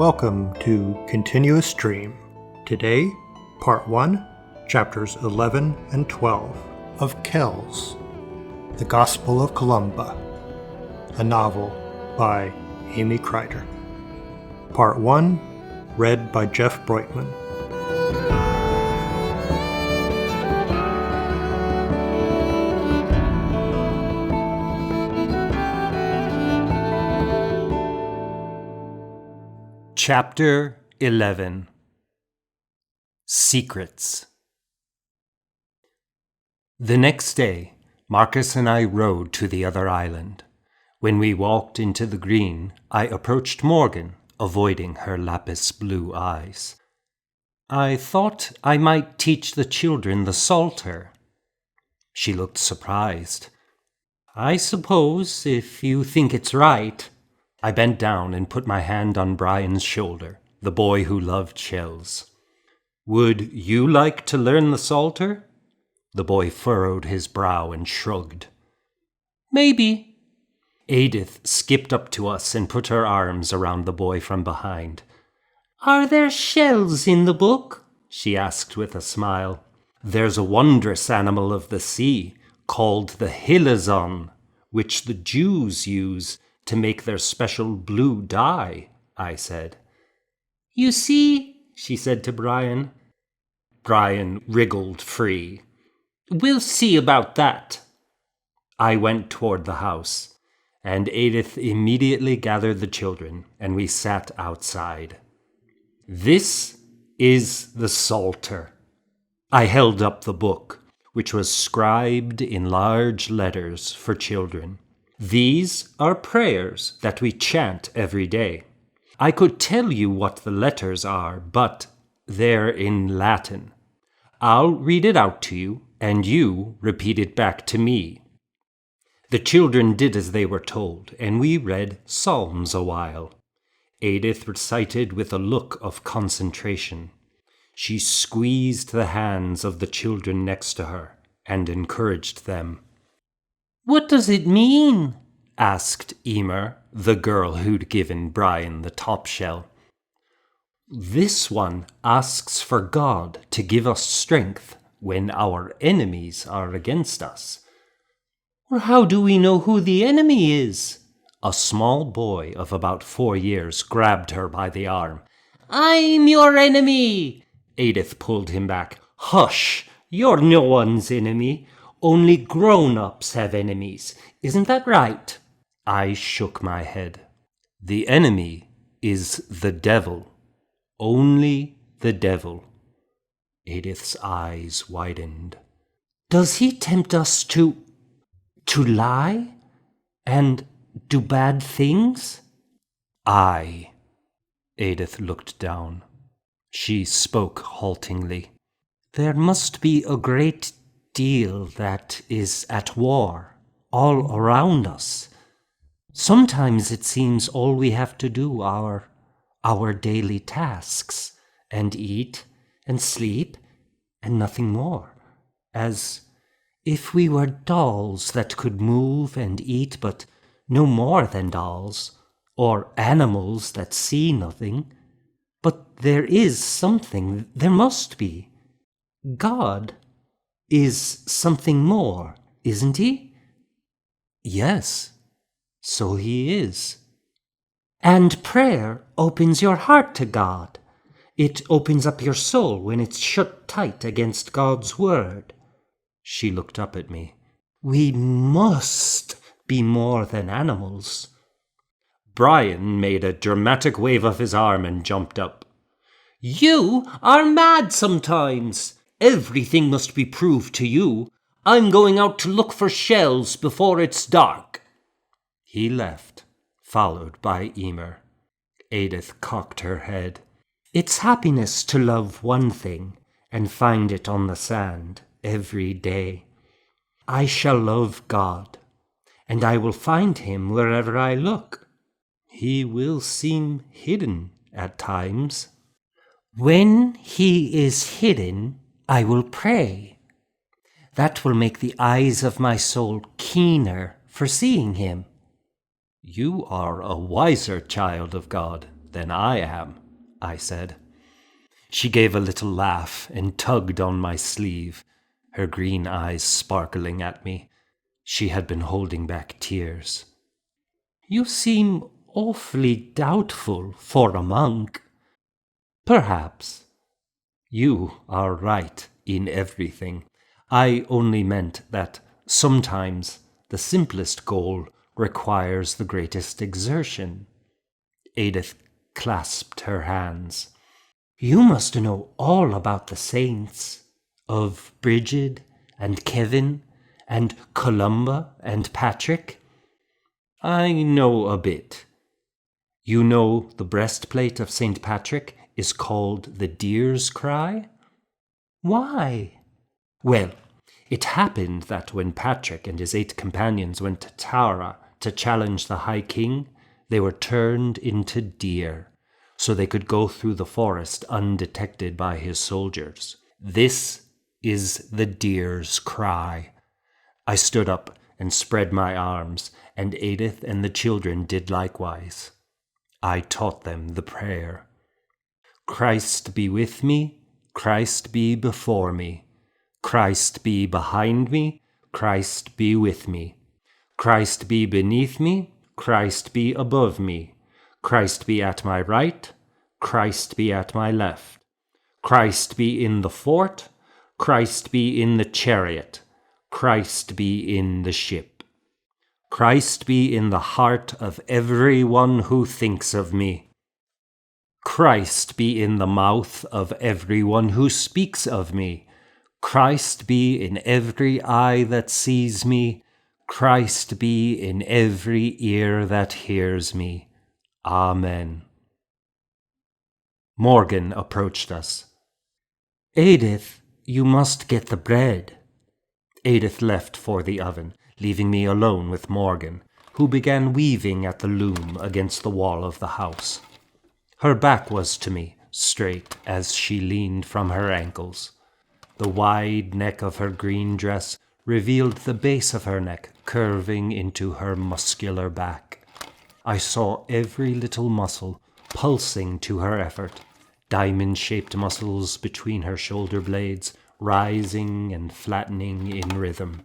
Welcome to Continuous Stream. Today, Part 1, Chapters 11 and 12 of Kells, The Gospel of Columba, a novel by Amy Crider. Part 1, read by Jeff Broitman. Chapter 11. Secrets. The next day, Marcus and I rode to the other island. When we walked into the green, I approached Morgan, avoiding her lapis blue eyes. I thought I might teach the children the Psalter. She looked surprised. I suppose, if you think it's right. I bent down and put my hand on Brian's shoulder, the boy who loved shells. Would you like to learn the Psalter? The boy furrowed his brow and shrugged. Maybe. Edith skipped up to us and put her arms around the boy from behind. Are there shells in the book? She asked with a smile. There's a wondrous animal of the sea called the Hilazon, which the Jews use to make their special blue dye, I said. You see, she said to Brian. Brian wriggled free. We'll see about that. I went toward the house, and Edith immediately gathered the children, and we sat outside. This is the Psalter. I held up the book, which was scribed in large letters for children. These are prayers that we chant every day. I could tell you what the letters are, but they're in Latin. I'll read it out to you, and you repeat it back to me. The children did as they were told, and we read psalms a while. Edith recited with a look of concentration. She squeezed the hands of the children next to her and encouraged them. What does it mean? Asked Emer, the girl who'd given Brian the top shell. This one asks for God to give us strength when our enemies are against us. Well, how do we know who the enemy is? A small boy of about 4 years grabbed her by the arm. I'm your enemy! Edith pulled him back. Hush! You're no one's enemy. Only grown-ups have enemies. Isn't that right? I shook my head. The enemy is the devil. Only the devil. Edith's eyes widened. Does he tempt us to lie? And do bad things? Aye. Edith looked down. She spoke haltingly. There must be a great deal that is at war all around us. Sometimes it seems all we have to do are our daily tasks, and eat and sleep and nothing more, as if we were dolls that could move and eat but no more than dolls, or animals that see nothing. But there is something, there must be. God is something more, isn't he? Yes, so he is. And prayer opens your heart to God. It opens up your soul when it's shut tight against God's word. She looked up at me. We must be more than animals. Brian made a dramatic wave of his arm and jumped up. You are mad sometimes. Everything must be proved to you. I'm going out to look for shells before it's dark. He left, followed by Emer. Edith cocked her head. It's happiness to love one thing and find it on the sand every day. I shall love God, and I will find him wherever I look. He will seem hidden at times. When he is hidden, I will pray. That will make the eyes of my soul keener for seeing him. You are a wiser child of God, than I am, I said. She gave a little laugh and tugged on my sleeve, her green eyes sparkling at me. She had been holding back tears. You seem awfully doubtful for a monk. Perhaps. You are right in everything. I only meant that sometimes the simplest goal requires the greatest exertion. Edith clasped her hands. You must know all about the saints, of Bridget and Kevin and Columba and Patrick. I know a bit. You know the breastplate of St. Patrick is called the Deer's Cry? Why? Well, it happened that when Patrick and his 8 companions went to Tara to challenge the High King, they were turned into deer, so they could go through the forest undetected by his soldiers. This is the Deer's Cry. I stood up and spread my arms, and Edith and the children did likewise. I taught them the prayer. Christ be with me, Christ be before me. Christ be behind me, Christ be with me. Christ be beneath me, Christ be above me. Christ be at my right, Christ be at my left. Christ be in the fort, Christ be in the chariot. Christ be in the ship. Christ be in the heart of every one who thinks of me. Christ be in the mouth of every one who speaks of me. Christ be in every eye that sees me. Christ be in every ear that hears me. Amen. Morgan approached us. Edith, you must get the bread. Edith left for the oven, leaving me alone with Morgan, who began weaving at the loom against the wall of the house. Her back was to me, straight as she leaned from her ankles. The wide neck of her green dress revealed the base of her neck curving into her muscular back. I saw every little muscle pulsing to her effort, diamond-shaped muscles between her shoulder blades, rising and flattening in rhythm.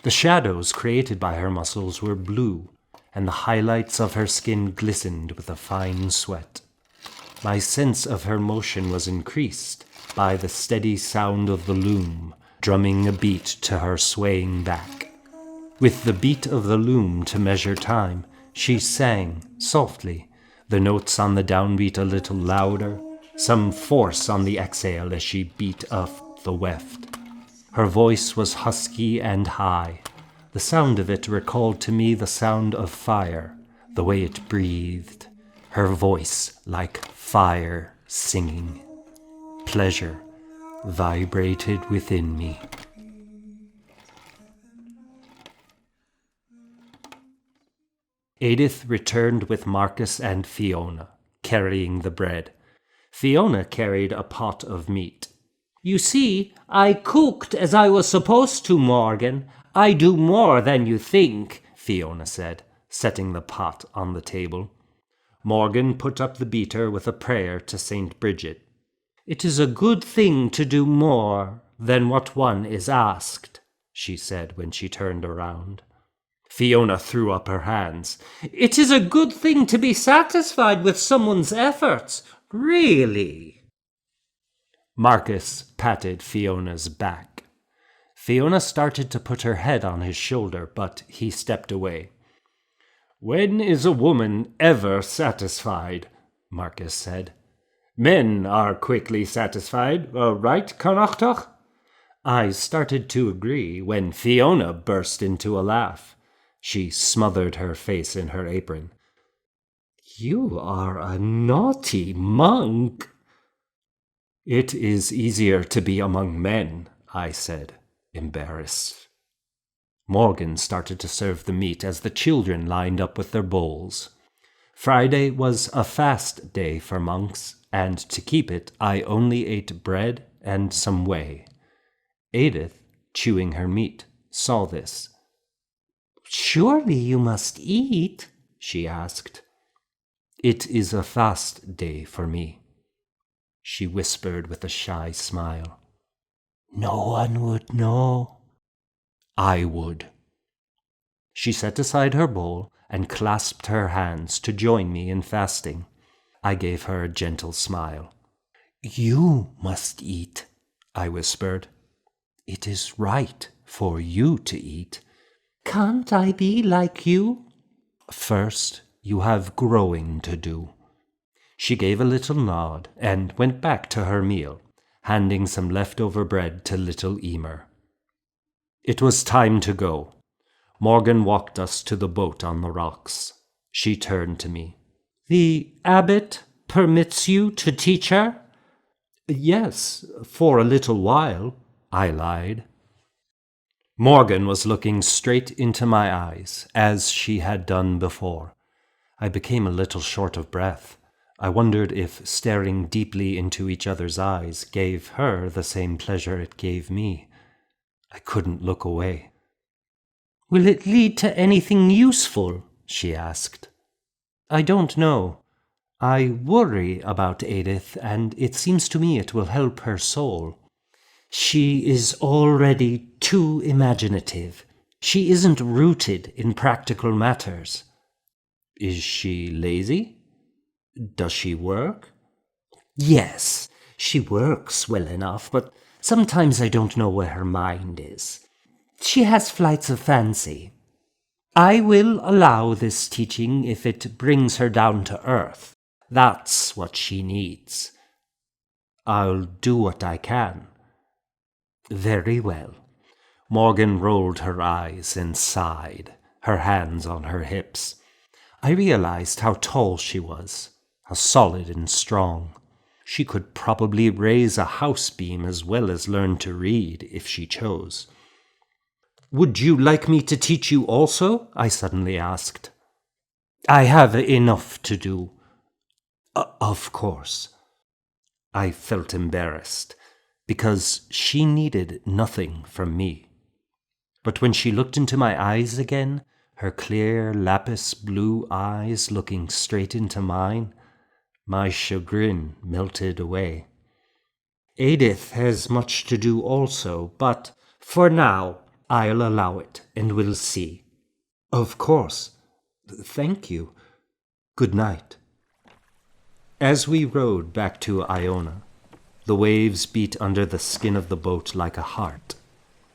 The shadows created by her muscles were blue, and the highlights of her skin glistened with a fine sweat. My sense of her motion was increased by the steady sound of the loom, drumming a beat to her swaying back. With the beat of the loom to measure time, she sang, softly, the notes on the downbeat a little louder, some force on the exhale as she beat up the weft. Her voice was husky and high. The sound of it recalled to me the sound of fire, the way it breathed, her voice like fire singing. Pleasure vibrated within me. Edith returned with Marcus and Fiona, carrying the bread. Fiona carried a pot of meat. You see, I cooked as I was supposed to, Morgan. I do more than you think, Fiona said, setting the pot on the table. Morgan put up the beater with a prayer to St. Bridget. It is a good thing to do more than what one is asked, she said when she turned around. Fiona threw up her hands. It is a good thing to be satisfied with someone's efforts, really. Marcus patted Fiona's back. Fiona started to put her head on his shoulder, but he stepped away. When is a woman ever satisfied? Marcus said. Men are quickly satisfied, right, Connachtach? I started to agree when Fiona burst into a laugh. She smothered her face in her apron. You are a naughty monk. It is easier to be among men, I said, embarrassed. Morgan started to serve the meat as the children lined up with their bowls. Friday was a fast day for monks, and to keep it, I only ate bread and some whey. Edith, chewing her meat, saw this. Surely you must eat, she asked. It is a fast day for me, she whispered with a shy smile. No one would know. I would. She set aside her bowl and clasped her hands to join me in fasting. I gave her a gentle smile. You must eat, I whispered. It is right for you to eat. Can't I be like you? First, you have growing to do. She gave a little nod and went back to her meal, handing some leftover bread to little Emer. It was time to go. Morgan walked us to the boat on the rocks. She turned to me. The abbot permits you to teach her? Yes, for a little while, I lied. Morgan was looking straight into my eyes, as she had done before. I became a little short of breath. I wondered if staring deeply into each other's eyes gave her the same pleasure it gave me. I couldn't look away. Will it lead to anything useful? She asked. I don't know. I worry about Edith, and it seems to me it will help her soul. She is already too imaginative. She isn't rooted in practical matters. Is she lazy? Does she work? Yes, she works well enough, but sometimes I don't know where her mind is. She has flights of fancy. I will allow this teaching if it brings her down to earth. That's what she needs. I'll do what I can. Very well. Morgan rolled her eyes and sighed, her hands on her hips. I realized how tall she was, how solid and strong. She could probably raise a house beam as well as learn to read if she chose. Would you like me to teach you also? I suddenly asked. I have enough to do. Of course. I felt embarrassed, because she needed nothing from me. But when she looked into my eyes again, her clear lapis blue eyes looking straight into mine, my chagrin melted away. Edith has much to do also, but for now I'll allow it, and we'll see. Of course. Thank you. Good night. As we rowed back to Iona, the waves beat under the skin of the boat like a heart.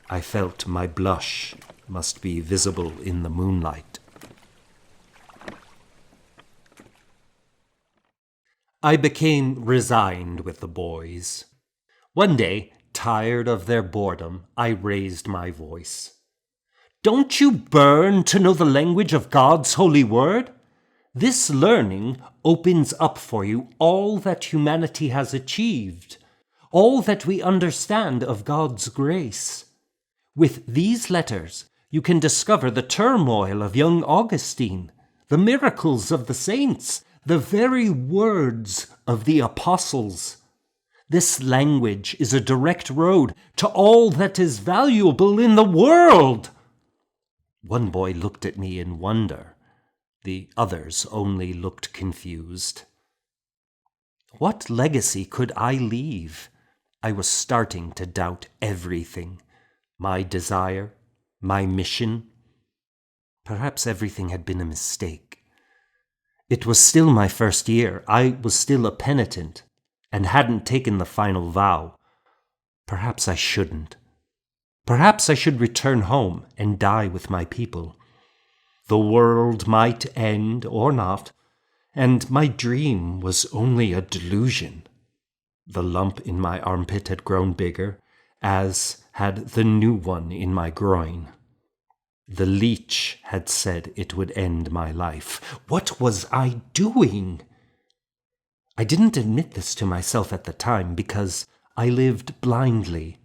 I felt my blush must be visible in the moonlight. I became resigned with the boys. One day, tired of their boredom, I raised my voice. Don't you burn to know the language of God's holy word? This learning opens up for you all that humanity has achieved, all that we understand of God's grace. With these letters, you can discover the turmoil of young Augustine, the miracles of the saints, the very words of the apostles. This language is a direct road to all that is valuable in the world. One boy looked at me in wonder. The others only looked confused. What legacy could I leave? I was starting to doubt everything. My desire, my mission. Perhaps everything had been a mistake. It was still my first year. I was still a penitent and hadn't taken the final vow. Perhaps I shouldn't. Perhaps I should return home and die with my people. The world might end or not, and my dream was only a delusion. The lump in my armpit had grown bigger, as had the new one in my groin. The leech had said it would end my life. What was I doing? I didn't admit this to myself at the time because I lived blindly.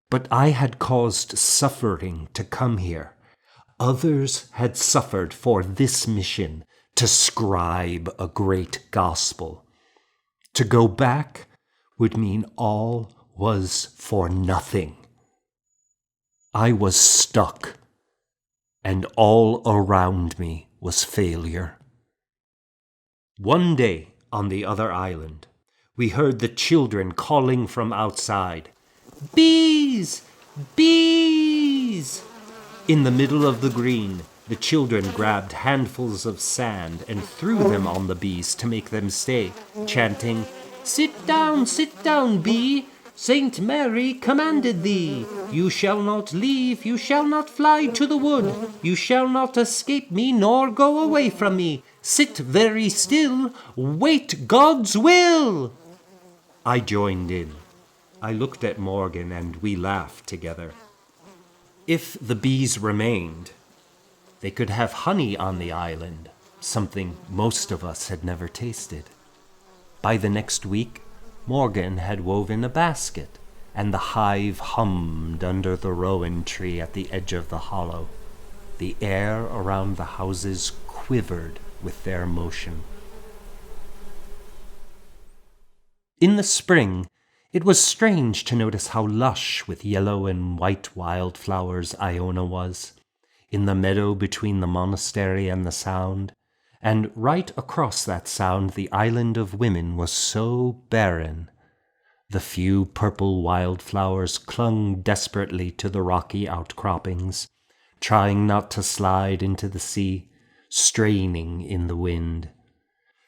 But I had caused suffering to come here. Others had suffered for this mission, to scribe a great gospel. To go back would mean all was for nothing. I was stuck, and all around me was failure. One day, on the other island, we heard the children calling from outside, "Bees! Bees!" In the middle of the green, the children grabbed handfuls of sand and threw them on the bees to make them stay, chanting, sit down, bee! Saint Mary commanded thee. You shall not leave, you shall not fly to the wood. You shall not escape me, nor go away from me. Sit very still, wait God's will." I joined in. I looked at Morgan and we laughed together. If the bees remained, they could have honey on the island, something most of us had never tasted. By the next week, Morgan had woven a basket, and the hive hummed under the rowan tree at the edge of the hollow. The air around the houses quivered with their motion. In the spring, it was strange to notice how lush with yellow and white wildflowers Iona was, in the meadow between the monastery and the Sound, and right across that Sound the island of women was so barren. The few purple wildflowers clung desperately to the rocky outcroppings, trying not to slide into the sea, straining in the wind.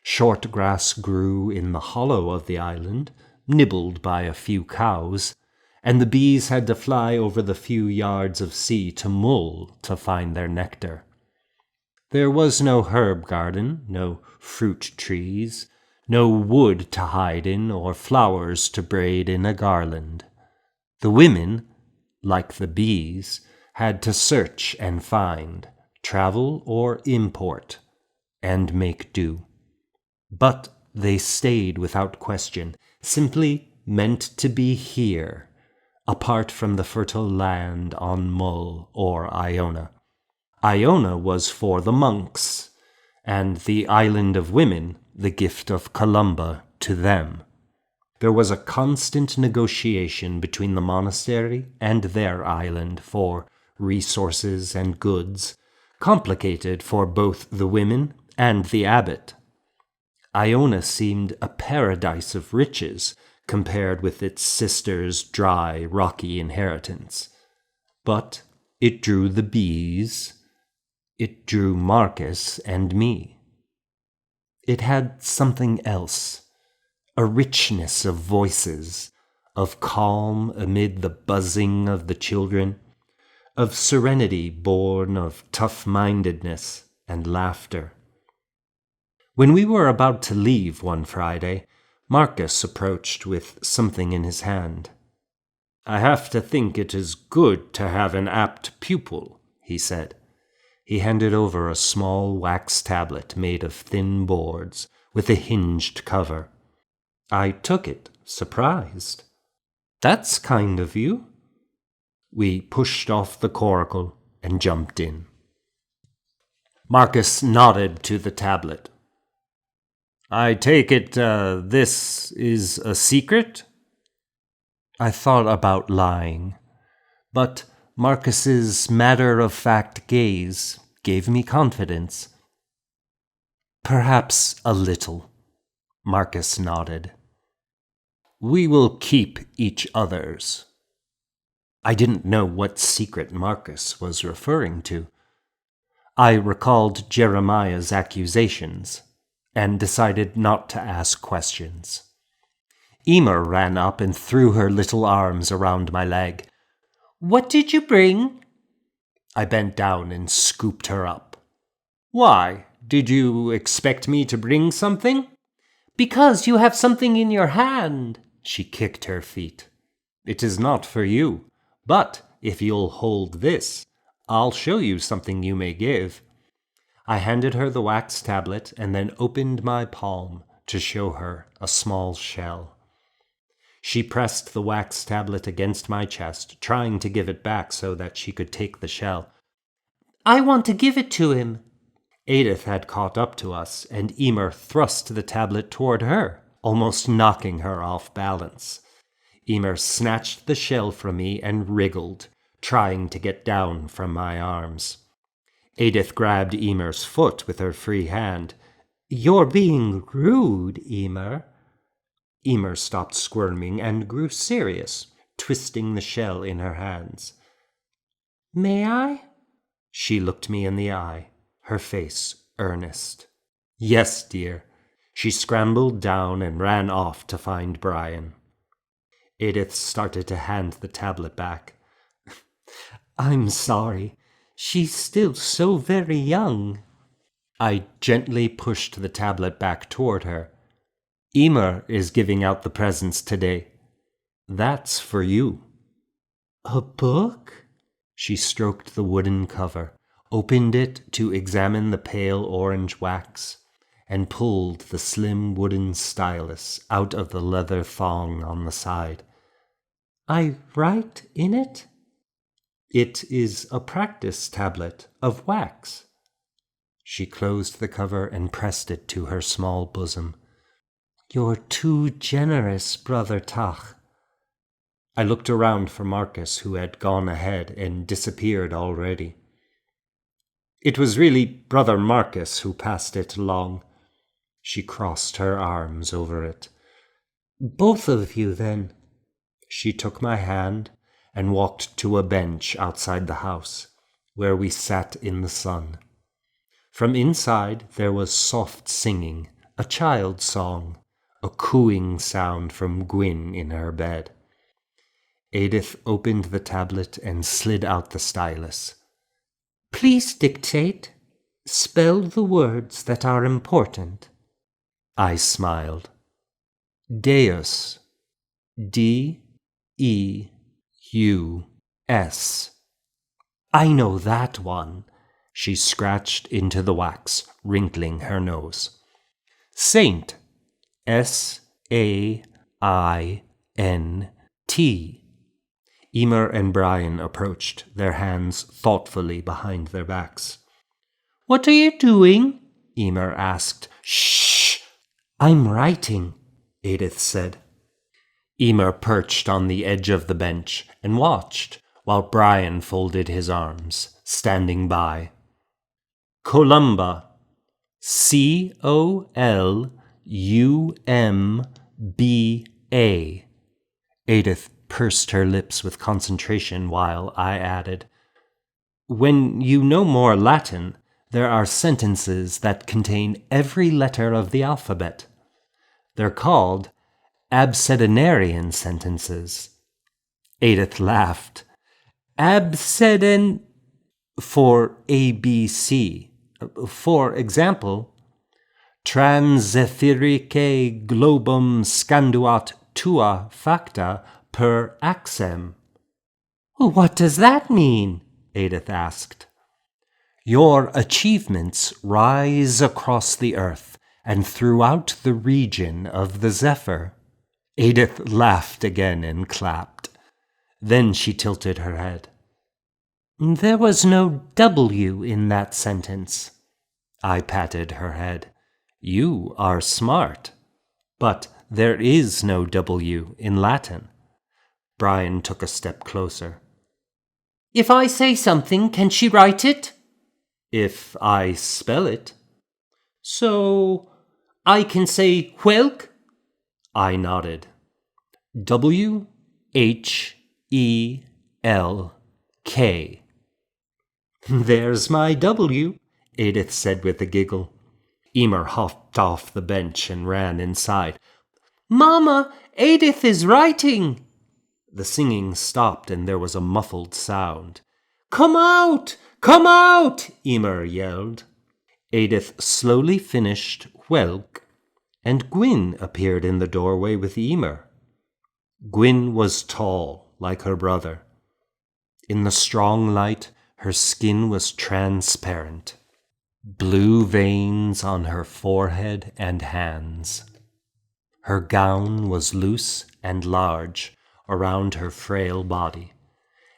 Short grass grew in the hollow of the island, nibbled by a few cows, and the bees had to fly over the few yards of sea to mull to find their nectar. There was no herb garden, no fruit trees, no wood to hide in or flowers to braid in a garland. The women, like the bees, had to search and find, travel or import, and make do. But they stayed without question, simply meant to be here, apart from the fertile land on Mull or Iona. Iona was for the monks, and the island of women the gift of Columba to them. There was a constant negotiation between the monastery and their island for resources and goods, complicated for both the women and the abbot. Iona seemed a paradise of riches compared with its sister's dry, rocky inheritance. But it drew the bees. It drew Marcus and me. It had something else, a richness of voices, of calm amid the buzzing of the children, of serenity born of tough-mindedness and laughter. When we were about to leave one Friday, Marcus approached with something in his hand. "I have to think it is good to have an apt pupil," he said. He handed over a small wax tablet made of thin boards, with a hinged cover. I took it, surprised. "That's kind of you." We pushed off the coracle and jumped in. Marcus nodded to the tablet. "I take it this is a secret?" I thought about lying, but Marcus's matter-of-fact gaze gave me confidence. "Perhaps a little," Marcus nodded. "We will keep each other's." I didn't know what secret Marcus was referring to. I recalled Jeremiah's accusations and decided not to ask questions. Emer ran up and threw her little arms around my leg. "What did you bring?" I bent down and scooped her up. "Why, did you expect me to bring something?" "Because you have something in your hand." She kicked her feet. "It is not for you, but if you'll hold this, I'll show you something you may give." I handed her the wax tablet and then opened my palm to show her a small shell. She pressed the wax tablet against my chest, trying to give it back so that she could take the shell. "I want to give it to him." Edith had caught up to us, and Emer thrust the tablet toward her, almost knocking her off balance. Emer snatched the shell from me and wriggled, trying to get down from my arms. Edith grabbed Emer's foot with her free hand. You're being rude, Emer. Emer stopped squirming and grew serious, twisting the shell in her hands. May I? She looked me in the eye, her face earnest. Yes, dear. She scrambled down and ran off to find Brian. Edith started to hand the tablet back. I'm sorry. She's still so very young. I gently pushed the tablet back toward her. Emer is giving out the presents today. That's for you. A book? She stroked the wooden cover, opened it to examine the pale orange wax, and pulled the slim wooden stylus out of the leather thong on the side. I write in it? It is a practice tablet of wax. She closed the cover and pressed it to her small bosom. You're too generous, Brother Tach. I looked around for Marcus, who had gone ahead and disappeared already. It was really Brother Marcus who passed it along. She crossed her arms over it. Both of you, then. She took my hand and walked to a bench outside the house, where we sat in the sun. From inside there was soft singing, a child's song, a cooing sound from Gwyn in her bed. Edith opened the tablet and slid out the stylus. Please dictate. Spell the words that are important. I smiled. Deus. D-E-U-S. I know that one. She scratched into the wax, wrinkling her nose. Saint. S-A-I-N-T. Emer and Brian approached, their hands thoughtfully behind their backs. What are you doing? Emer asked. Shh! I'm writing, Edith said. Emer perched on the edge of the bench and watched while Brian folded his arms, standing by. Columba. C-O-L-U-M-B-A. Edith pursed her lips with concentration while I added, When you know more Latin, there are sentences that contain every letter of the alphabet. They're called Absedinarian Sentences. Edith laughed. For ABC. For example, Transetherique globum scanduat tua facta per axem. What does that mean? Edith asked. Your achievements rise across the earth and throughout the region of the zephyr. Edith laughed again and clapped. Then she tilted her head. There was no W in that sentence. I patted her head. You are smart. But there is no W in Latin. Brian took a step closer. If I say something, can she write it? If I spell it. So, I can say whelk? I nodded. W-H-E-L-K. There's my W, Edith said with a giggle. Emer hopped off the bench and ran inside. Mama, Edith is writing! The singing stopped and there was a muffled sound. Come out! Come out! Emer yelled. Edith slowly finished whelk, and Gwyn appeared in the doorway with Emer. Gwyn was tall, like her brother. In the strong light, her skin was transparent. Blue veins on her forehead and hands. Her gown was loose and large around her frail body,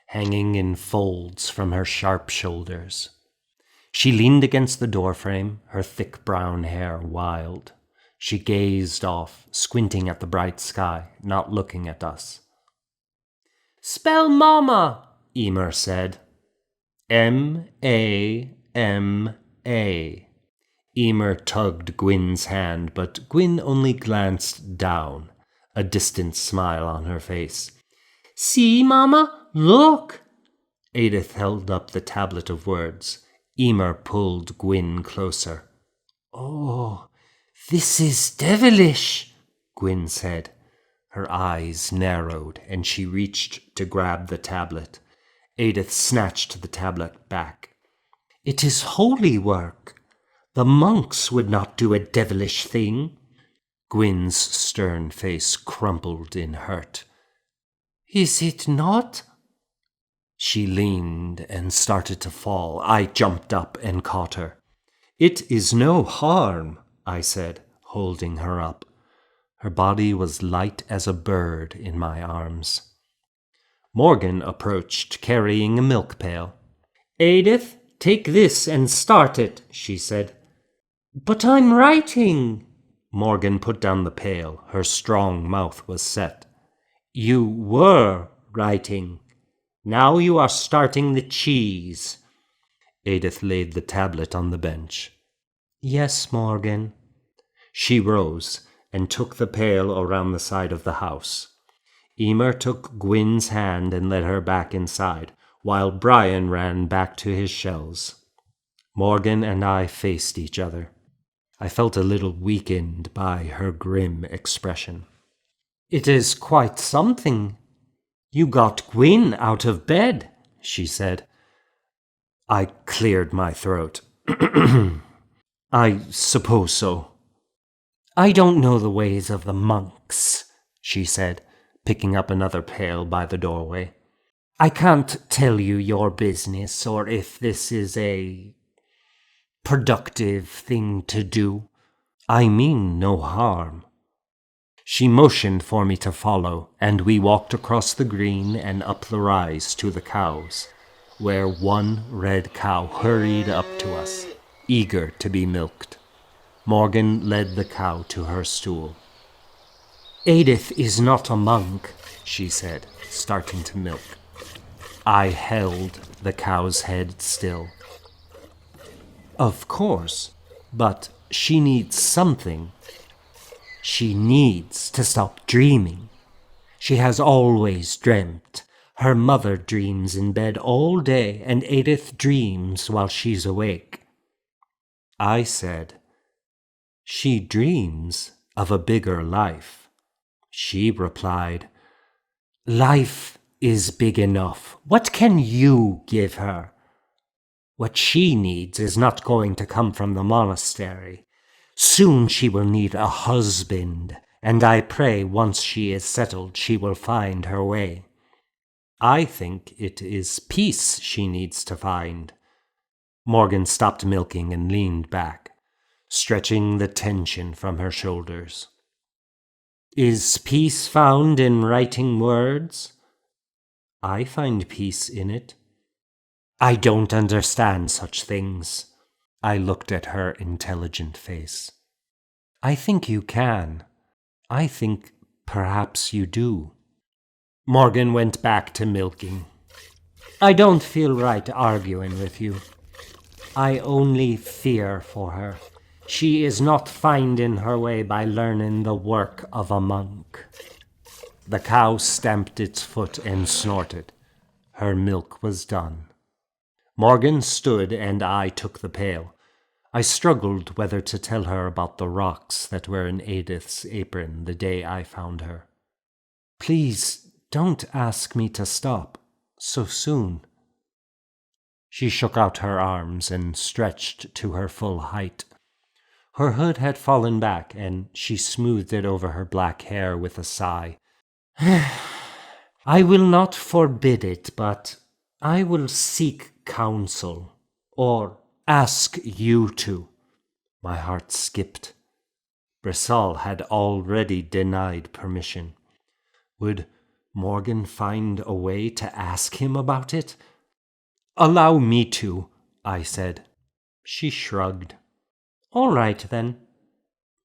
hanging in folds from her sharp shoulders. She leaned against the doorframe, her thick brown hair wild. She gazed off, squinting at the bright sky, not looking at us. Spell Mama, Emer said. M-A-M-A. Emer tugged Gwyn's hand, but Gwyn only glanced down, a distant smile on her face. "See, Mama, look!" Edith held up the tablet of words. Emer pulled Gwyn closer. "Oh, this is devilish," Gwyn said. Her eyes narrowed, and she reached to grab the tablet. Edith snatched the tablet back. "It is holy work. The monks would not do a devilish thing." Gwyn's stern face crumpled in hurt. "Is it not?" She leaned and started to fall. I jumped up and caught her. "It is no harm," I said, holding her up. Her body was light as a bird in my arms. Morgan approached, carrying a milk pail. "Edith, take this and start it," she said. "But I'm writing." Morgan put down the pail. Her strong mouth was set. "You were writing. Now you are starting the cheese." Edith laid the tablet on the bench. "Yes, Morgan." She rose and took the pail around the side of the house. Emer took Gwyn's hand and led her back inside, while Brian ran back to his shells. Morgan and I faced each other. I felt a little weakened by her grim expression. "It is quite something. You got Gwyn out of bed," she said. I cleared my throat. "I suppose so." "I don't know the ways of the monks," she said, picking up another pail by the doorway. "I can't tell you your business or if this is a productive thing to do. I mean no harm." She motioned for me to follow, and we walked across the green and up the rise to the cows, where one red cow hurried up to us, eager to be milked. Morgan led the cow to her stool. "Edith is not a monk," she said, starting to milk. I held the cow's head still. "Of course, but she needs something. She needs to stop dreaming. She has always dreamt. Her mother dreams in bed all day, and Edith dreams while she's awake." I said, "She dreams of a bigger life." She replied, "Life is big enough. What can you give her? What she needs is not going to come from the monastery. Soon she will need a husband, and I pray once she is settled she will find her way. I think it is peace she needs to find." Morgan stopped milking and leaned back, stretching the tension from her shoulders. "Is peace found in writing words?" "I find peace in it." "I don't understand such things." I looked at her intelligent face. "I think you can. I think perhaps you do." Morgan went back to milking. "I don't feel right arguing with you. I only fear for her. She is not finding her way by learning the work of a monk." The cow stamped its foot and snorted. Her milk was done. Morgan stood and I took the pail. I struggled whether to tell her about the rocks that were in Edith's apron the day I found her. "Please don't ask me to stop so soon." She shook out her arms and stretched to her full height. Her hood had fallen back, and she smoothed it over her black hair with a sigh. "I will not forbid it, but I will seek counsel, or ask you to." My heart skipped. Brissal had already denied permission. Would Morgan find a way to ask him about it? "Allow me to," I said. She shrugged. "All right, then."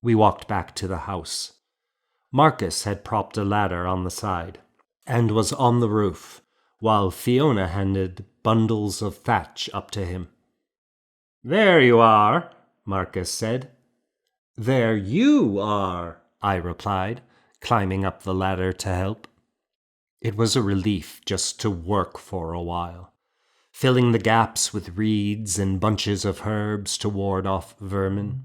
We walked back to the house. Marcus had propped a ladder on the side and was on the roof, while Fiona handed bundles of thatch up to him. "There you are," Marcus said. There you are, I replied, climbing up the ladder to help. It was a relief just to work for a while, filling the gaps with reeds and bunches of herbs to ward off vermin.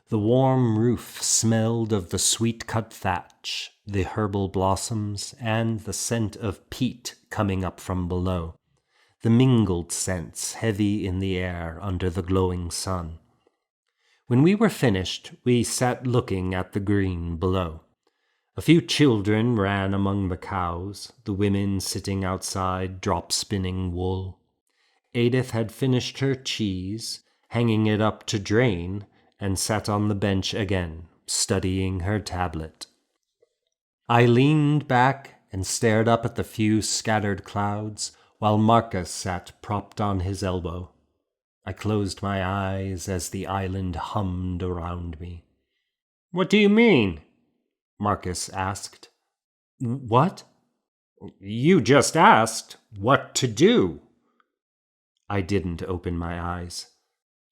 The warm roof smelled of the sweet-cut thatch, the herbal blossoms, and the scent of peat coming up from below, the mingled scents heavy in the air under the glowing sun. When we were finished, we sat looking at the green below. A few children ran among the cows, the women sitting outside drop-spinning wool. Edith had finished her cheese, hanging it up to drain, and sat on the bench again, studying her tablet. I leaned back and stared up at the few scattered clouds, while Marcus sat propped on his elbow. I closed my eyes as the island hummed around me. "What do you mean?" Marcus asked. "What?" "You just asked what to do." I didn't open my eyes.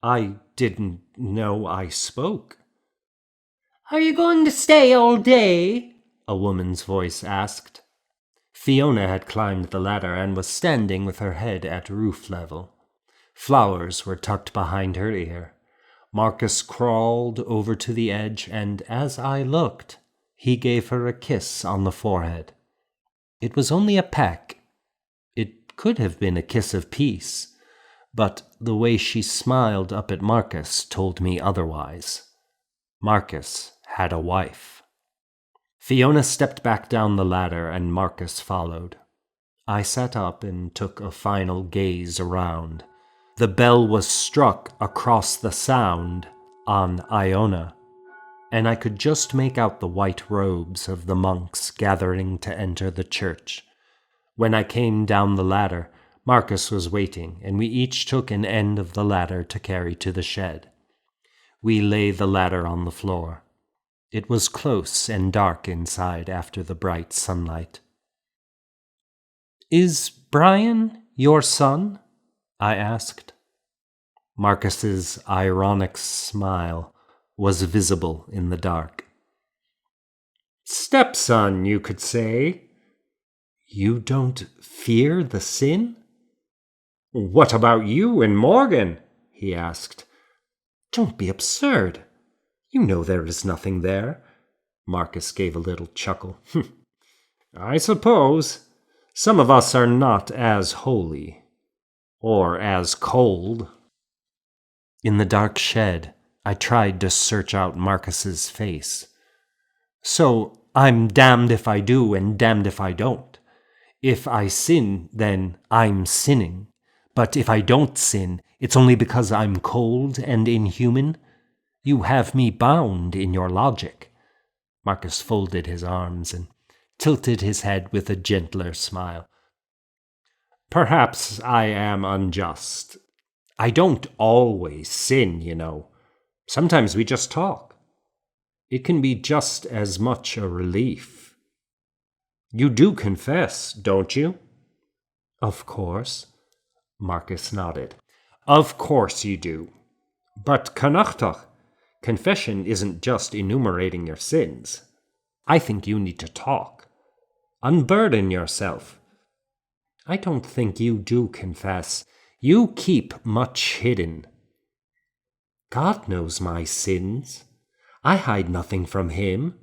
I didn't know I spoke. "Are you going to stay all day?" a woman's voice asked. Fiona had climbed the ladder and was standing with her head at roof level. Flowers were tucked behind her ear. Marcus crawled over to the edge, and as I looked, he gave her a kiss on the forehead. It was only a peck. It could have been a kiss of peace, but the way she smiled up at Marcus told me otherwise. Marcus had a wife. Fiona stepped back down the ladder, and Marcus followed. I sat up and took a final gaze around. The bell was struck across the sound on Iona, and I could just make out the white robes of the monks gathering to enter the church. When I came down the ladder, Marcus was waiting, and we each took an end of the ladder to carry to the shed. We lay the ladder on the floor. It was close and dark inside after the bright sunlight. "Is Brian your son?" I asked. Marcus's ironic smile was visible in the dark. "Stepson, you could say." "You don't fear the sin?" "What about you and Morgan?" he asked. "Don't be absurd. You know there is nothing there." Marcus gave a little chuckle. "I suppose some of us are not as holy, or as cold." In the dark shed, I tried to search out Marcus's face. "So I'm damned if I do and damned if I don't. If I sin, then I'm sinning. But if I don't sin, it's only because I'm cold and inhuman. You have me bound in your logic." Marcus folded his arms and tilted his head with a gentler smile. "Perhaps I am unjust. I don't always sin, you know. Sometimes we just talk. It can be just as much a relief. You do confess, don't you?" "Of course." Marcus nodded. "Of course you do. But Connachtach, confession isn't just enumerating your sins. I think you need to talk. Unburden yourself. I don't think you do confess. You keep much hidden." "God knows my sins. I hide nothing from him."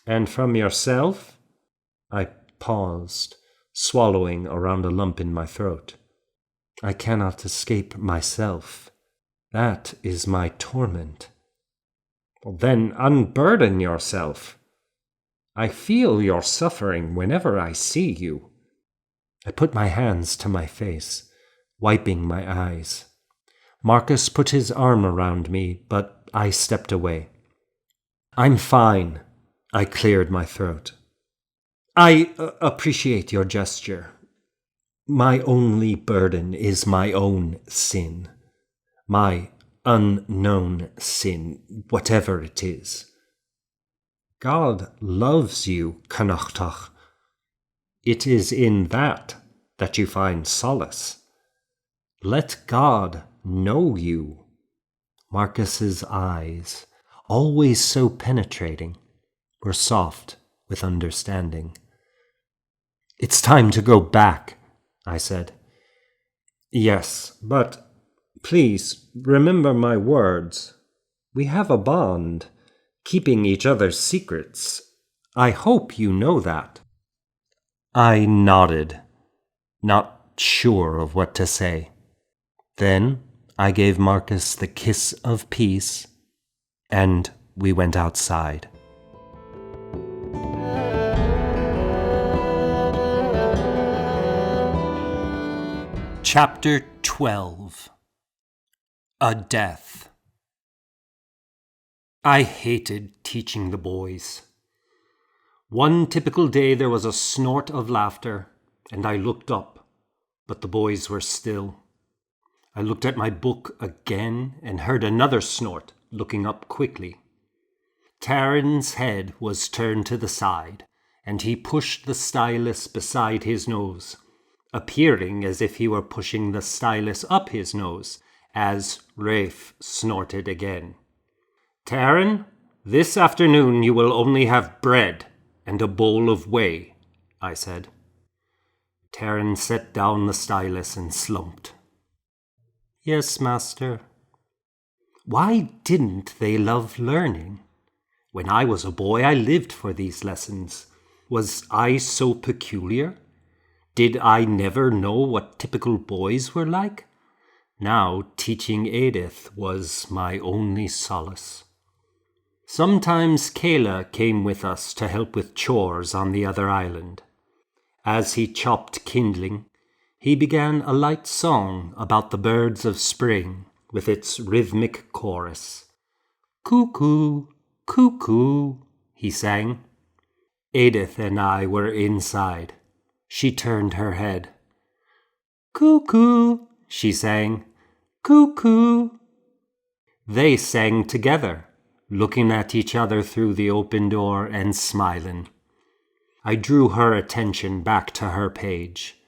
"And from yourself?" I paused, swallowing around a lump in my throat. "I cannot escape myself. That is my torment." "Well, then unburden yourself. I feel your suffering whenever I see you." I put my hands to my face, wiping my eyes. Marcus put his arm around me, but I stepped away. "I'm fine." I cleared my throat. "I appreciate your gesture. My only burden is my own sin. My unknown sin, whatever it is. God loves you, Connachtach. It is in that you find solace. Let God know you." Marcus's eyes, always so penetrating, were soft with understanding. "It's time to go back," I said. "Yes, but please remember my words. We have a bond, keeping each other's secrets. I hope you know that." I nodded, not sure of what to say. Then I gave Marcus the kiss of peace, and we went outside. Chapter 12. A Death. I hated teaching the boys. One typical day there was a snort of laughter, and I looked up, but the boys were still. I looked at my book again and heard another snort, looking up quickly. Taryn's head was turned to the side, and he pushed the stylus beside his nose, appearing as if he were pushing the stylus up his nose, as Rafe snorted again. "Taryn, this afternoon you will only have bread and a bowl of whey," I said. Taryn set down the stylus and slumped. "Yes, master." Why didn't they love learning? When I was a boy, I lived for these lessons. Was I so peculiar? Did I never know what typical boys were like? Now teaching Edith was my only solace. Sometimes Kayla came with us to help with chores on the other island. As he chopped kindling, he began a light song about the birds of spring with its rhythmic chorus. "Cuckoo, cuckoo," he sang. Edith and I were inside. She turned her head. "Cuckoo," she sang. "Cuckoo." They sang together, looking at each other through the open door and smiling. I drew her attention back to her page.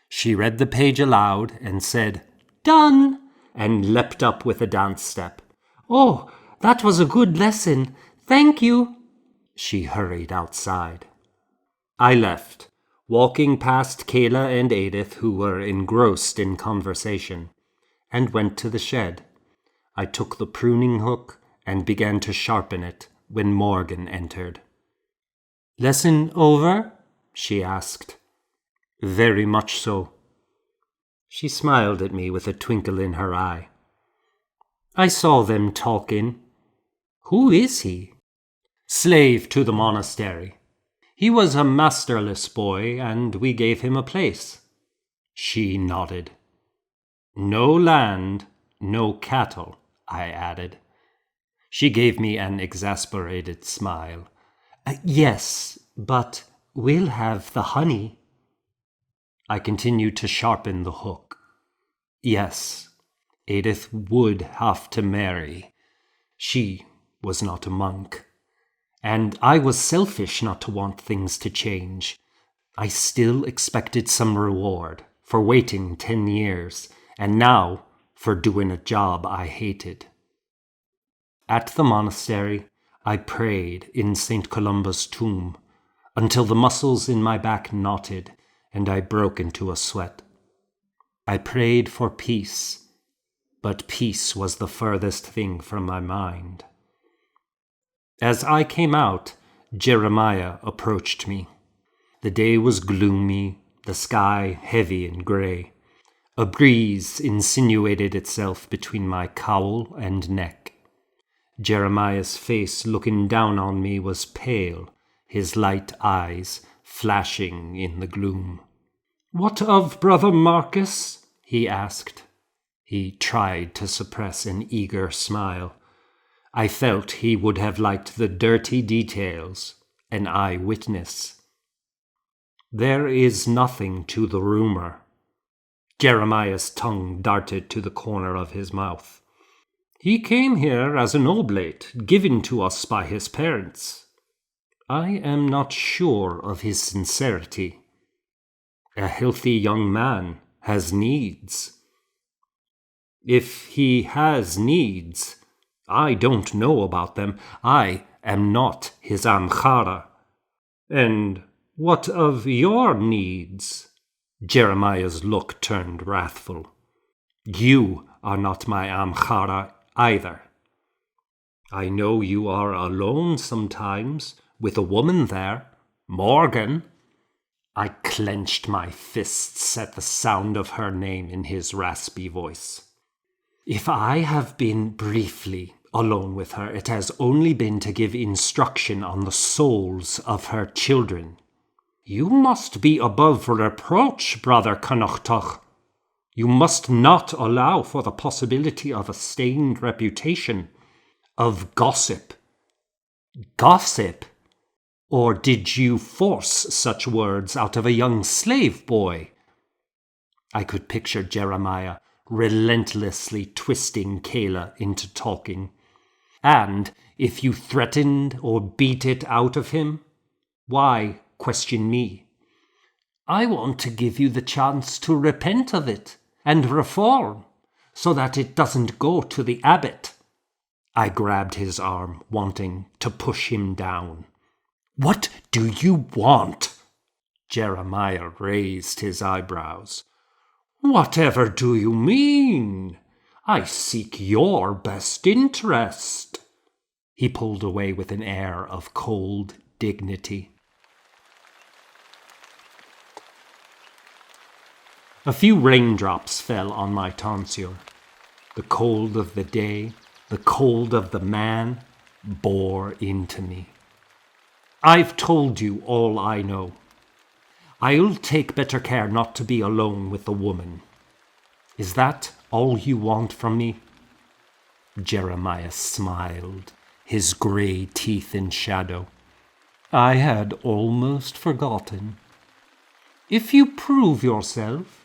She read the page aloud and said, "Done," and leapt up with a dance step. "Oh, that was a good lesson. Thank you." She hurried outside. I left, walking past Kayla and Edith, who were engrossed in conversation, and went to the shed. I took the pruning hook and began to sharpen it when Morgan entered. "Lesson over?" she asked. "Very much so." She smiled at me with a twinkle in her eye. "I saw them talking. Who is he?" "Slave to the monastery. He was a masterless boy, and we gave him a place." She nodded. "No land, no cattle," I added. She gave me an exasperated smile. "Yes, but we'll have the honey." I continued to sharpen the hook. Yes, Edith would have to marry. She was not a monk. And I was selfish not to want things to change. I still expected some reward for waiting 10 years, and now for doing a job I hated. At the monastery, I prayed in St. Columba's tomb until the muscles in my back knotted and I broke into a sweat. I prayed for peace, but peace was the furthest thing from my mind. As I came out, Jeremiah approached me. The day was gloomy, the sky heavy and gray. A breeze insinuated itself between my cowl and neck. Jeremiah's face looking down on me was pale, his light eyes flashing in the gloom. "What of Brother Marcus?" he asked. He tried to suppress an eager smile. I felt he would have liked the dirty details, an eyewitness. "There is nothing to the rumor." Jeremiah's tongue darted to the corner of his mouth. "He came here as an oblate, given to us by his parents. I am not sure of his sincerity. A healthy young man has needs. If he has needs, I don't know about them. I am not his Amchara. And what of your needs? Jeremiah's look turned wrathful. You are not my Amchara either. I know you are alone sometimes, with a woman there, Morgan. I clenched my fists at the sound of her name in his raspy voice. If I have been briefly alone with her, it has only been to give instruction on the souls of her children. You must be above reproach, Brother Connachtach. You must not allow for the possibility of a stained reputation, of gossip. Gossip? Or did you force such words out of a young slave boy? I could picture Jeremiah relentlessly twisting Kayla into talking. And if you threatened or beat it out of him, why question me? I want to give you the chance to repent of it and reform, so that it doesn't go to the abbot. I grabbed his arm, wanting to push him down. What do you want? Jeremiah raised his eyebrows. Whatever do you mean? I seek your best interest. He pulled away with an air of cold dignity. A few raindrops fell on my tonsure. The cold of the day, the cold of the man, bore into me. I've told you all I know. I'll take better care not to be alone with the woman. Is that all you want from me? Jeremiah smiled, his grey teeth in shadow. I had almost forgotten. If you prove yourself,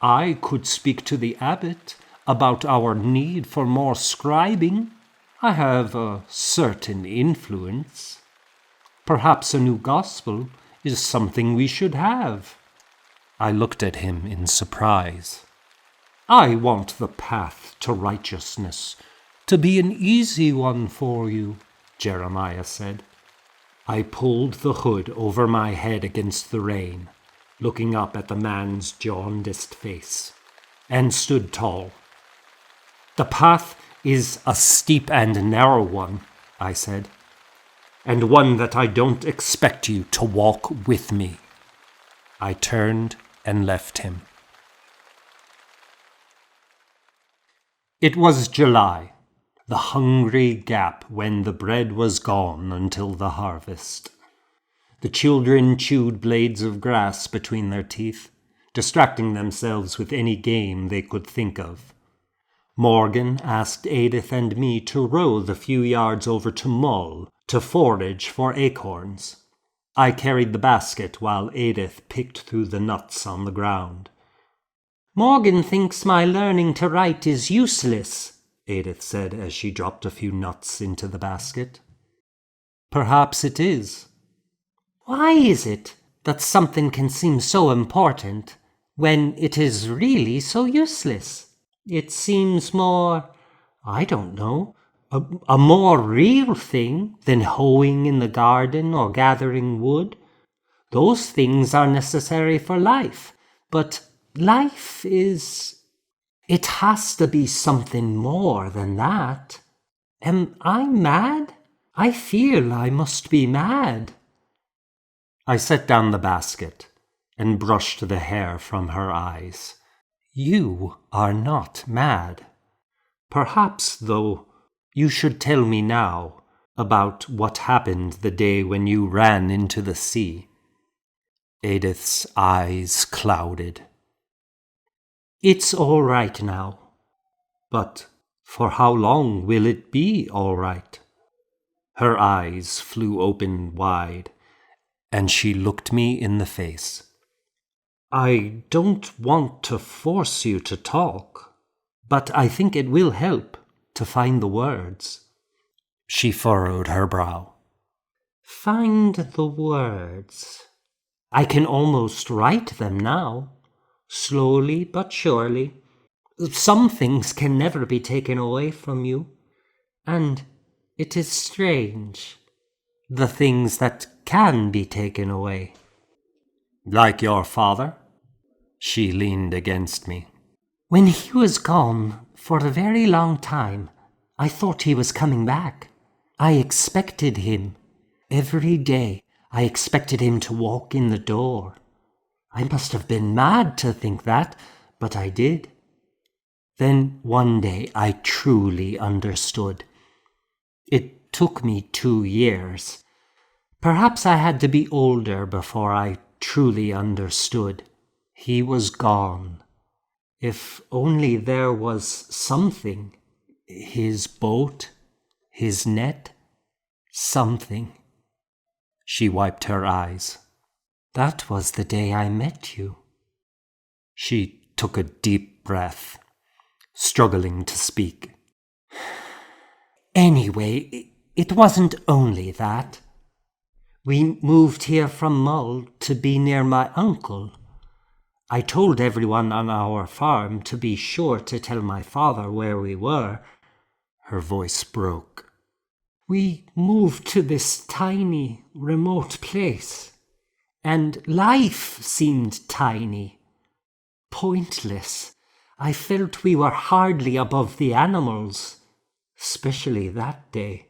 I could speak to the abbot about our need for more scribing. I have a certain influence. Perhaps a new gospel is something we should have. I looked at him in surprise. I want the path to righteousness to be an easy one for you, Jeremiah said. I pulled the hood over my head against the rain, looking up at the man's jaundiced face, and stood tall. The path is a steep and narrow one, I said, and one that I don't expect you to walk with me. I turned and left him. It was July, the hungry gap when the bread was gone until the harvest. The children chewed blades of grass between their teeth, distracting themselves with any game they could think of. Morgan asked Edith and me to row the few yards over to Mull to forage for acorns. I carried the basket while Edith picked through the nuts on the ground. Morgan thinks my learning to write is useless, Edith said as she dropped a few nuts into the basket. Perhaps it is. Why is it that something can seem so important when it is really so useless? It seems more, I don't know, a more real thing than hoeing in the garden or gathering wood. Those things are necessary for life, but life is... It has to be something more than that. Am I mad? I feel I must be mad. I set down the basket and brushed the hair from her eyes. You are not mad. Perhaps, though, you should tell me now about what happened the day when you ran into the sea. Edith's eyes clouded. It's all right now. But for how long will it be all right? Her eyes flew open wide, and she looked me in the face. I don't want to force you to talk, but I think it will help to find the words. She furrowed her brow. Find the words. I can almost write them now, slowly but surely. Some things can never be taken away from you. And it is strange, the things that can be taken away. Like your father? She leaned against me. When he was gone for a very long time, I thought he was coming back. I expected him. Every day I expected him to walk in the door. I must have been mad to think that, but I did. Then one day I truly understood. It took me 2 years. Perhaps I had to be older before I truly understood. He was gone. If only there was something, his boat, his net, something. She wiped her eyes. That was the day I met you. She took a deep breath, struggling to speak. Anyway, it wasn't only that. We moved here from Mull to be near my uncle. I told everyone on our farm to be sure to tell my father where we were. Her voice broke. We moved to this tiny, remote place, and life seemed tiny, pointless. I felt we were hardly above the animals, especially that day.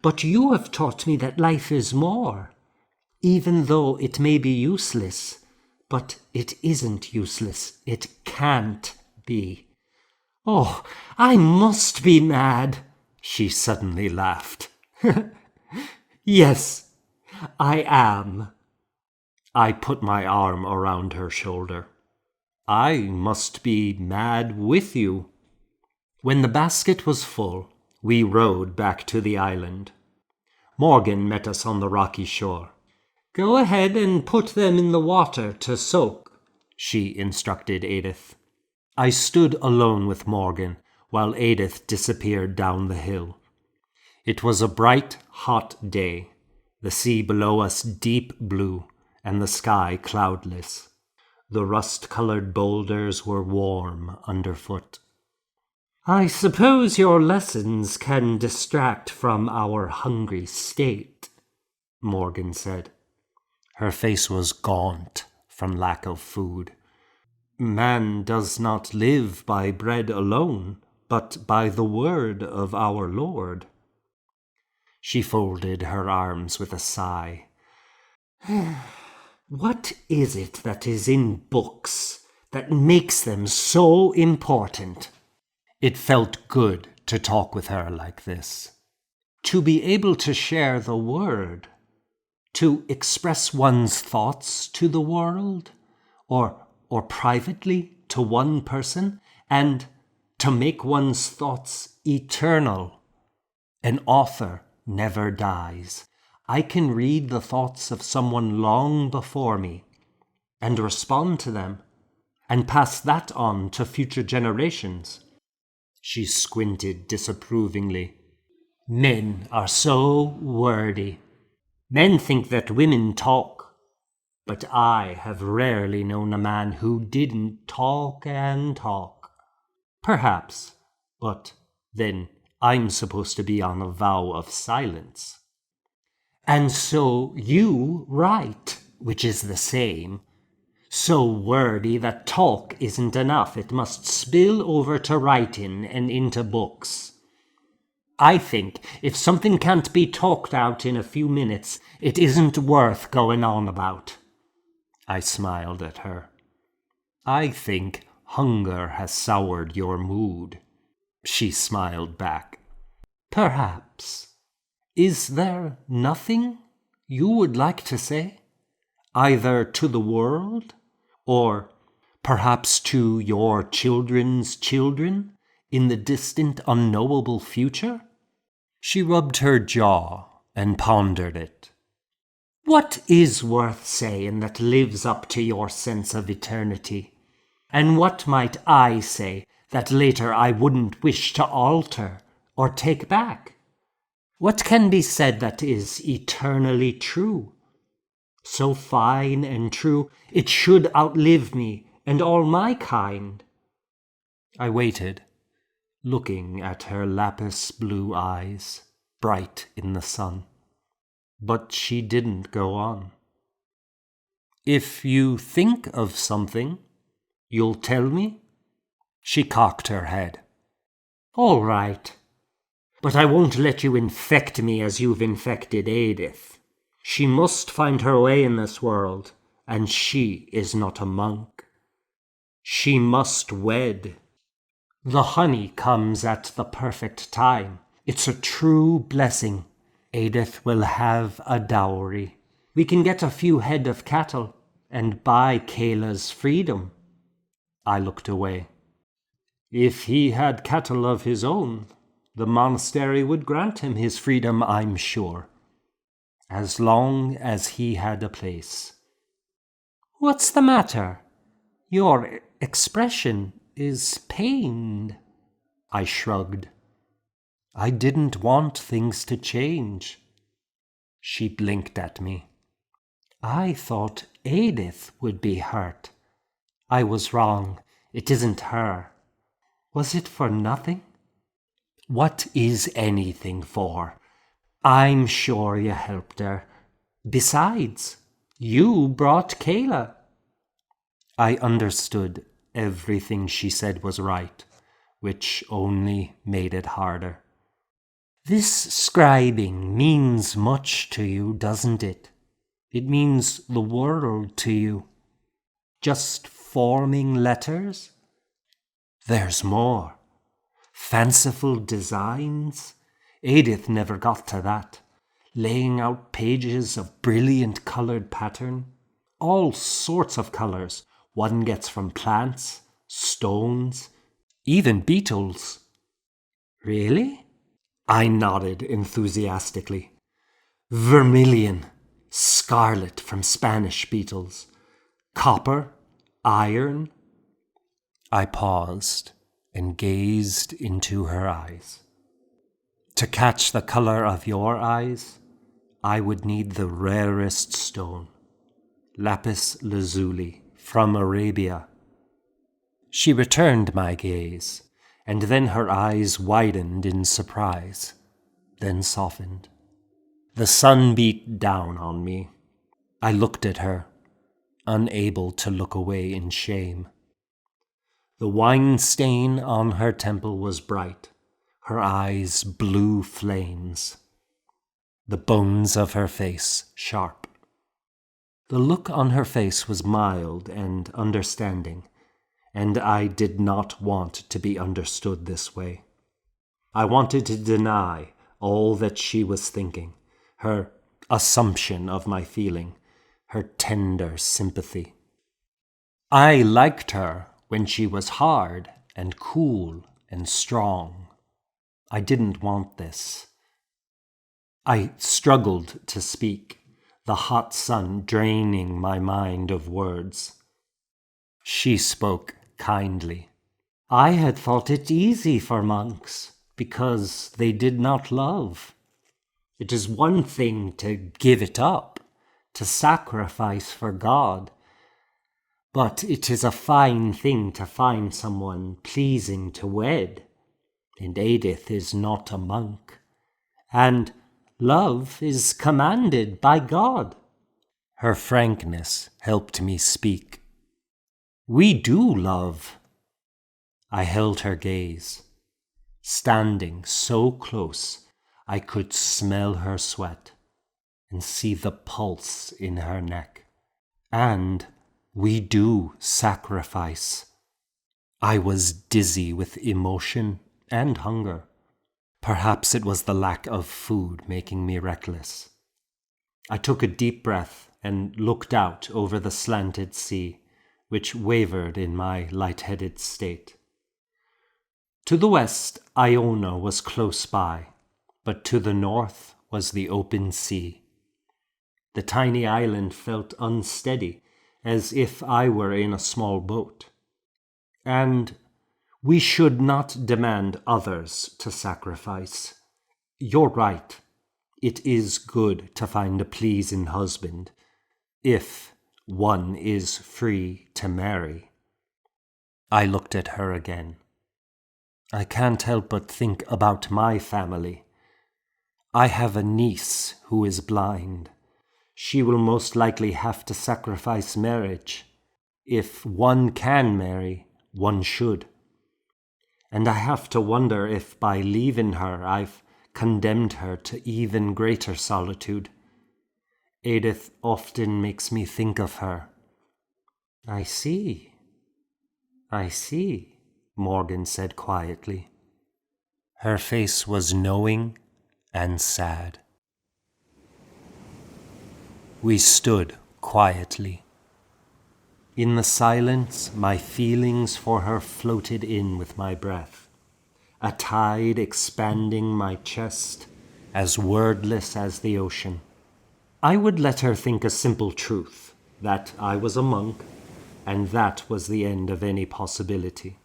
But you have taught me that life is more, even though it may be useless. But it isn't useless. It can't be. Oh, I must be mad, she suddenly laughed. Yes, I am. I put my arm around her shoulder. I must be mad with you. When the basket was full, we rowed back to the island. Morgan met us on the rocky shore. Go ahead and put them in the water to soak, she instructed Edith. I stood alone with Morgan while Edith disappeared down the hill. It was a bright, hot day, the sea below us deep blue and the sky cloudless. The rust-colored boulders were warm underfoot. I suppose your lessons can distract from our hungry state, Morgan said. Her face was gaunt from lack of food. Man does not live by bread alone, but by the word of our Lord. She folded her arms with a sigh. What is it that is in books that makes them so important? It felt good to talk with her like this. To be able to share the word. To express one's thoughts to the world, or privately to one person, and to make one's thoughts eternal. An author never dies. I can read the thoughts of someone long before me, and respond to them, and pass that on to future generations. She squinted disapprovingly. Men are so wordy. Men think that women talk, but I have rarely known a man who didn't talk and talk. Perhaps, but then I'm supposed to be on a vow of silence. And so you write, which is the same. So wordy that talk isn't enough. It must spill over to writing and into books. I think if something can't be talked out in a few minutes, it isn't worth going on about. I smiled at her. I think hunger has soured your mood. She smiled back. Perhaps. Is there nothing you would like to say? Either to the world, or perhaps to your children's children in the distant, unknowable future? She rubbed her jaw and pondered it. What is worth saying that lives up to your sense of eternity? And what might I say that later I wouldn't wish to alter or take back? What can be said that is eternally true? So fine and true, it should outlive me and all my kind. I waited. looking at her lapis blue eyes, bright in the sun. But she didn't go on. "If you think of something, you'll tell me?" She cocked her head. "All right. But I won't let you infect me as you've infected Edith. She must find her way in this world, and she is not a monk. She must wed. The honey comes at the perfect time. It's a true blessing. Edith will have a dowry. We can get a few head of cattle and buy Kayla's freedom." I looked away. If he had cattle of his own, the monastery would grant him his freedom, I'm sure, as long as he had a place. "What's the matter? Your expression is pained." I shrugged. I didn't want things to change. She blinked at me. "I thought Edith would be hurt. I was wrong. It isn't her. Was it for nothing?" "What is anything for? I'm sure you helped her. Besides, you brought Kayla." I understood everything she said was right, which only made it harder. "This scribing means much to you, doesn't it? It means the world to you. Just forming letters? There's more. Fanciful designs? Edith never got to that. Laying out pages of brilliant colored pattern. All sorts of colors one gets from plants, stones, even beetles." "Really?" I nodded enthusiastically. "Vermilion, scarlet from Spanish beetles, copper, iron." I paused and gazed into her eyes. To catch the color of your eyes, I would need the rarest stone, lapis lazuli from Arabia. She returned my gaze, and then her eyes widened in surprise, then softened. The sun beat down on me. I looked at her, unable to look away in shame. The wine stain on her temple was bright, her eyes blue flames, the bones of her face sharp. The look on her face was mild and understanding, and I did not want to be understood this way. I wanted to deny all that she was thinking, her assumption of my feeling, her tender sympathy. I liked her when she was hard and cool and strong. I didn't want this. I struggled to speak, the hot sun draining my mind of words. She spoke kindly. "I had thought it easy for monks, because they did not love. It is one thing to give it up, to sacrifice for God, but it is a fine thing to find someone pleasing to wed, and Edith is not a monk, and love is commanded by God." Her frankness helped me speak. "We do love." I held her gaze, standing so close I could smell her sweat and see the pulse in her neck. "And we do sacrifice." I was dizzy with emotion and hunger. Perhaps it was the lack of food making me reckless. I took a deep breath and looked out over the slanted sea, which wavered in my light-headed state. To the west, Iona was close by, but to the north was the open sea. The tiny island felt unsteady, as if I were in a small boat. And we should not demand others to sacrifice. You're right. It is good to find a pleasing husband, if one is free to marry. I looked at her again. I can't help but think about my family. I have a niece who is blind. She will most likely have to sacrifice marriage. If one can marry, one should. And I have to wonder if by leaving her I've condemned her to even greater solitude. Edith often makes me think of her. I see, Morgan said quietly. Her face was knowing and sad. We stood quietly. In the silence, my feelings for her floated in with my breath, a tide expanding my chest, as wordless as the ocean. I would let her think a simple truth, that I was a monk, and that was the end of any possibility.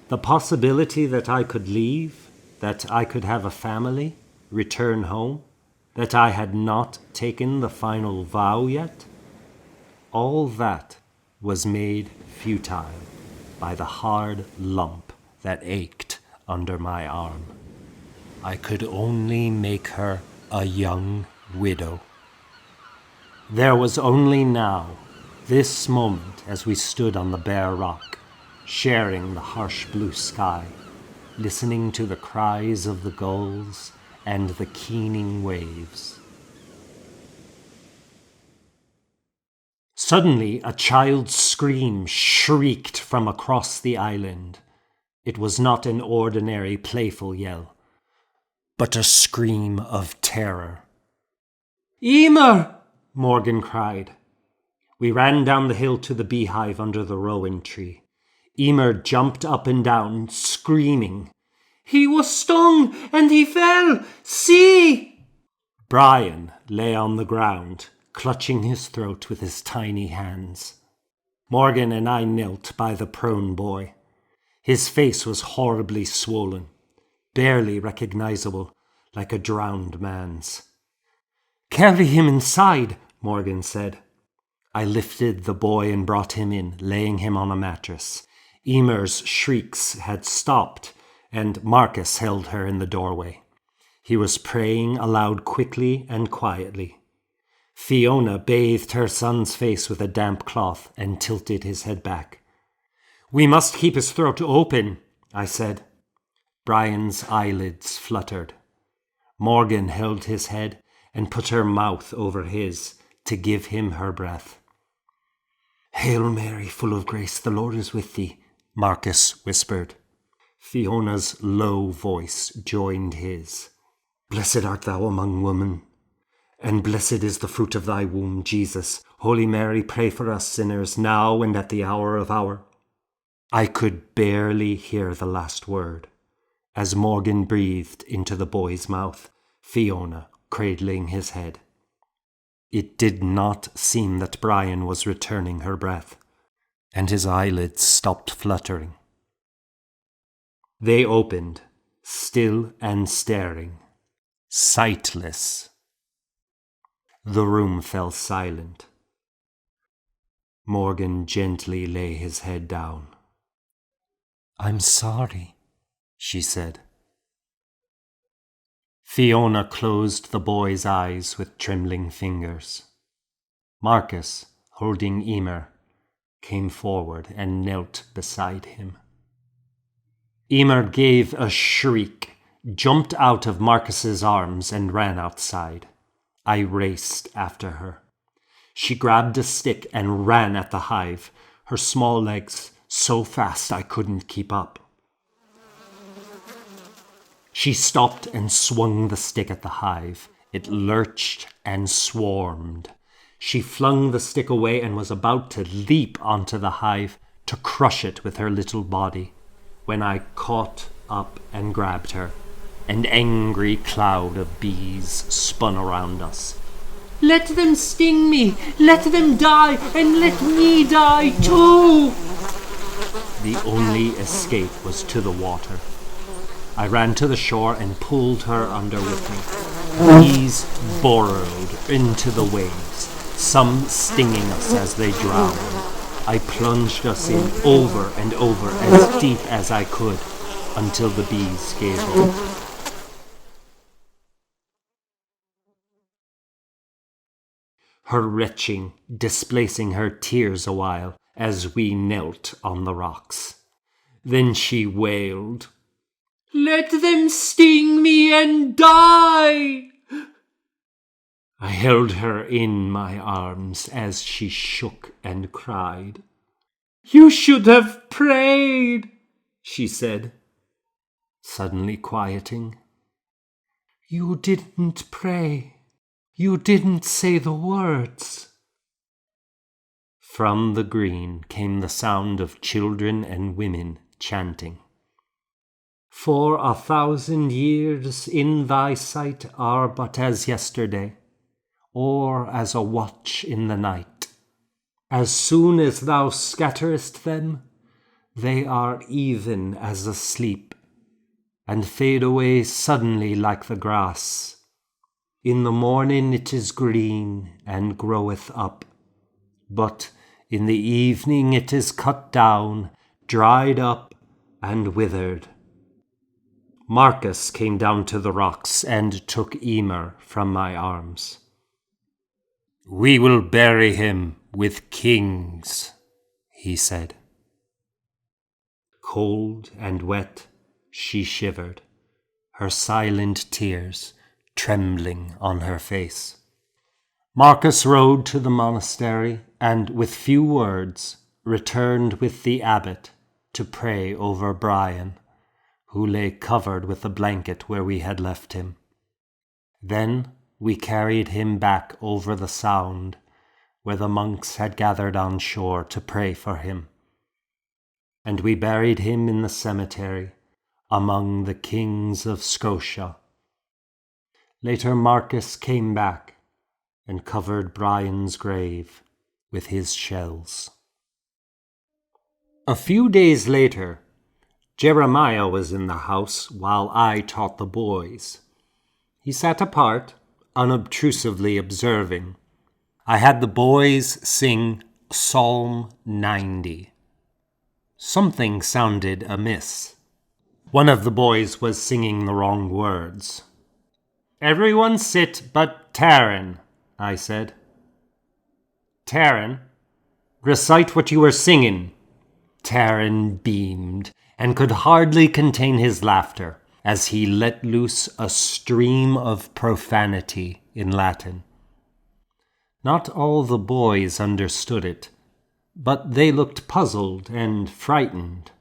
The possibility that I could leave, that I could have a family, return home, that I had not taken the final vow yet, all that was made futile by the hard lump that ached under my arm. I could only make her a young widow. There was only now, this moment as we stood on the bare rock, sharing the harsh blue sky, listening to the cries of the gulls and the keening waves. Suddenly, a child's scream shrieked from across the island. It was not an ordinary playful yell, but a scream of terror. "Emer!" Morgan cried. We ran down the hill to the beehive under the rowan tree. Emer jumped up and down, screaming. "He was stung and he fell! See!" Brian lay on the ground, clutching his throat with his tiny hands. Morgan and I knelt by the prone boy. His face was horribly swollen, barely recognizable, like a drowned man's. "Carry him inside," Morgan said. I lifted the boy and brought him in, laying him on a mattress. Emer's shrieks had stopped, and Marcus held her in the doorway. He was praying aloud quickly and quietly. Fiona bathed her son's face with a damp cloth and tilted his head back. "We must keep his throat open," I said. Brian's eyelids fluttered. Morgan held his head and put her mouth over his to give him her breath. "Hail Mary, full of grace, the Lord is with thee," Marcus whispered. Fiona's low voice joined his. "Blessed art thou among women, and blessed is the fruit of thy womb, Jesus. Holy Mary, pray for us sinners, now and at the hour of our..." I could barely hear the last word, as Morgan breathed into the boy's mouth, Fiona cradling his head. It did not seem that Brian was returning her breath, and his eyelids stopped fluttering. They opened, still and staring, sightless. The room fell silent. Morgan gently lay his head down. "I'm sorry," she said. Fiona closed the boy's eyes with trembling fingers. Marcus, holding Emer, came forward and knelt beside him. Emer gave a shriek, jumped out of Marcus's arms, and ran outside. I raced after her. She grabbed a stick and ran at the hive, her small legs so fast I couldn't keep up. She stopped and swung the stick at the hive. It lurched and swarmed. She flung the stick away and was about to leap onto the hive to crush it with her little body, when I caught up and grabbed her. An angry cloud of bees spun around us. "Let them sting me! Let them die! And let me die too!" The only escape was to the water. I ran to the shore and pulled her under with me. Bees burrowed into the waves, some stinging us as they drowned. I plunged us in over and over, as deep as I could. until the bees gave in. Her retching displacing her tears awhile as we knelt on the rocks. Then she wailed, "Let them sting me and die!" I held her in my arms as she shook and cried. "You should have prayed," she said, suddenly quieting. "You didn't pray. You didn't say the words." From the green came the sound of children and women chanting. "For 1,000 years in thy sight are but as yesterday, or as a watch in the night. As soon as thou scatterest them, they are even as asleep, and fade away suddenly like the grass. In the morning it is green and groweth up, but in the evening it is cut down, dried up, and withered." Marcus came down to the rocks and took Emer from my arms. "We will bury him with kings," he said. Cold and wet, she shivered, her silent tears trembling on her face. Marcus rode to the monastery and, with few words, returned with the abbot to pray over Brian, who lay covered with a blanket where we had left him. Then we carried him back over the Sound, where the monks had gathered on shore to pray for him. And we buried him in the cemetery among the kings of Scotia. Later Marcus came back and covered Brian's grave with his shells. A few days later, Jeremiah was in the house while I taught the boys. He sat apart, unobtrusively observing. I had the boys sing Psalm 90. Something sounded amiss. One of the boys was singing the wrong words. "Everyone sit but Taryn," I said. "Taryn, recite what you were singing." Taryn beamed and could hardly contain his laughter as he let loose a stream of profanity in Latin. Not all the boys understood it, but they looked puzzled and frightened.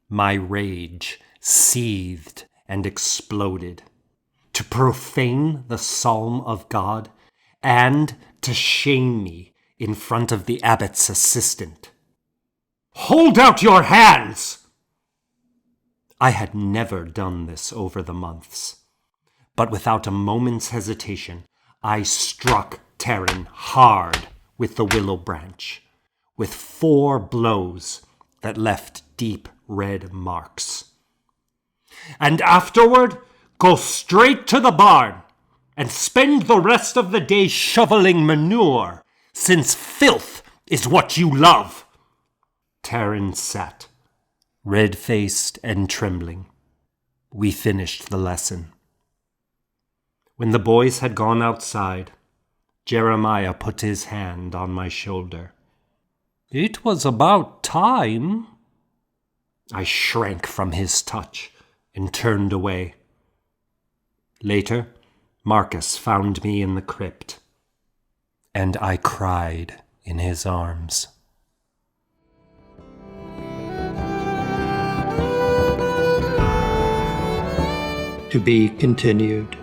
My rage seethed and exploded. To profane the psalm of God and to shame me in front of the abbot's assistant. "Hold out your hands!" I had never done this over the months, but without a moment's hesitation, I struck Taryn hard with the willow branch, with 4 blows that left deep red marks. "And afterward, go straight to the barn and spend the rest of the day shoveling manure, since filth is what you love." Taryn sat, red-faced and trembling. We finished the lesson. When the boys had gone outside, Jeremiah put his hand on my shoulder. "It was about time." I shrank from his touch and turned away. Later, Marcus found me in the crypt, and I cried in his arms. To be continued.